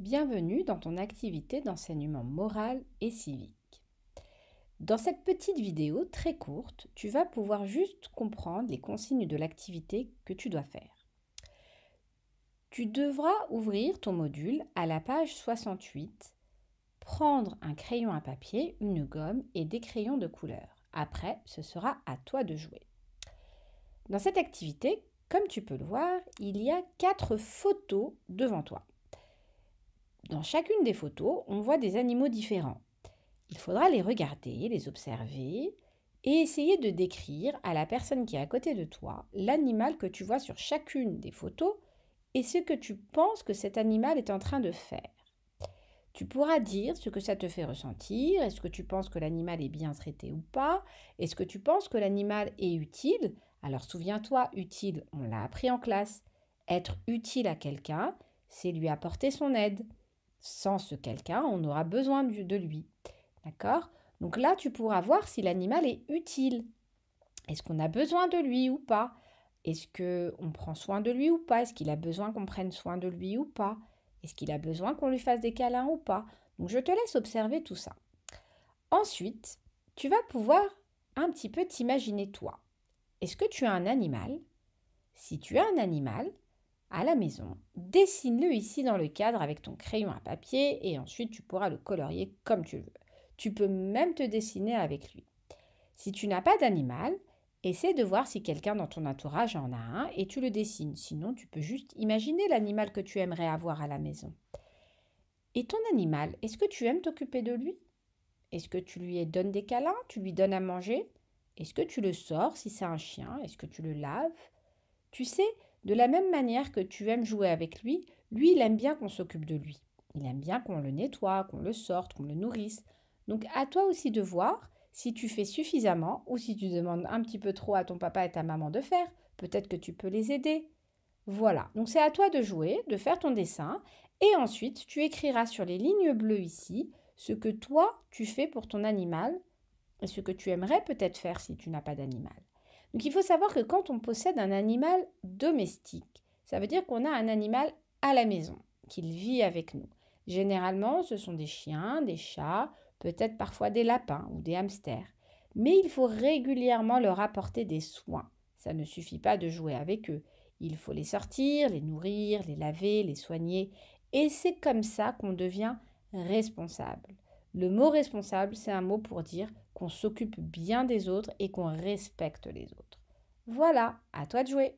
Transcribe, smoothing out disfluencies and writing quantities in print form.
Bienvenue dans ton activité d'enseignement moral et civique. Dans cette petite vidéo très courte, tu vas pouvoir juste comprendre les consignes de l'activité que tu dois faire. Tu devras ouvrir ton module à la page 68, prendre un crayon à papier, une gomme et des crayons de couleur. Après, ce sera à toi de jouer. Dans cette activité, comme tu peux le voir, il y a 4 photos devant toi. Dans chacune des photos, on voit des animaux différents. Il faudra les regarder, les observer et essayer de décrire à la personne qui est à côté de toi l'animal que tu vois sur chacune des photos et ce que tu penses que cet animal est en train de faire. Tu pourras dire ce que ça te fait ressentir, est-ce que tu penses que l'animal est bien traité ou pas, est-ce que tu penses que l'animal est utile. Alors souviens-toi, utile, on l'a appris en classe. Être utile à quelqu'un, c'est lui apporter son aide. Sans ce quelqu'un, on aura besoin de lui. D'accord? Donc là, tu pourras voir si l'animal est utile. Est-ce qu'on a besoin de lui ou pas? Est-ce qu'on prend soin de lui ou pas? Est-ce qu'il a besoin qu'on prenne soin de lui ou pas? Est-ce qu'il a besoin qu'on lui fasse des câlins ou pas? Donc je te laisse observer tout ça. Ensuite, tu vas pouvoir un petit peu t'imaginer toi. Est-ce que tu as un animal? Si tu as un animal à la maison, dessine-le ici dans le cadre avec ton crayon à papier et ensuite tu pourras le colorier comme tu veux. Tu peux même te dessiner avec lui. Si tu n'as pas d'animal, essaie de voir si quelqu'un dans ton entourage en a un et tu le dessines. Sinon, tu peux juste imaginer l'animal que tu aimerais avoir à la maison. Et ton animal, est-ce que tu aimes t'occuper de lui? Est-ce que tu lui donnes des câlins? Tu lui donnes à manger? Est-ce que tu le sors si c'est un chien? Est-ce que tu le laves? Tu sais, de la même manière que tu aimes jouer avec lui, lui, il aime bien qu'on s'occupe de lui. Il aime bien qu'on le nettoie, qu'on le sorte, qu'on le nourrisse. Donc à toi aussi de voir si tu fais suffisamment ou si tu demandes un petit peu trop à ton papa et ta maman de faire. Peut-être que tu peux les aider. Voilà, donc c'est à toi de jouer, de faire ton dessin et ensuite tu écriras sur les lignes bleues ici ce que toi tu fais pour ton animal et ce que tu aimerais peut-être faire si tu n'as pas d'animal. Donc il faut savoir que quand on possède un animal domestique, ça veut dire qu'on a un animal à la maison, qu'il vit avec nous. Généralement, ce sont des chiens, des chats, peut-être parfois des lapins ou des hamsters. Mais il faut régulièrement leur apporter des soins. Ça ne suffit pas de jouer avec eux. Il faut les sortir, les nourrir, les laver, les soigner. Et c'est comme ça qu'on devient responsable. Le mot responsable, c'est un mot pour dire qu'on s'occupe bien des autres et qu'on respecte les autres. Voilà, à toi de jouer.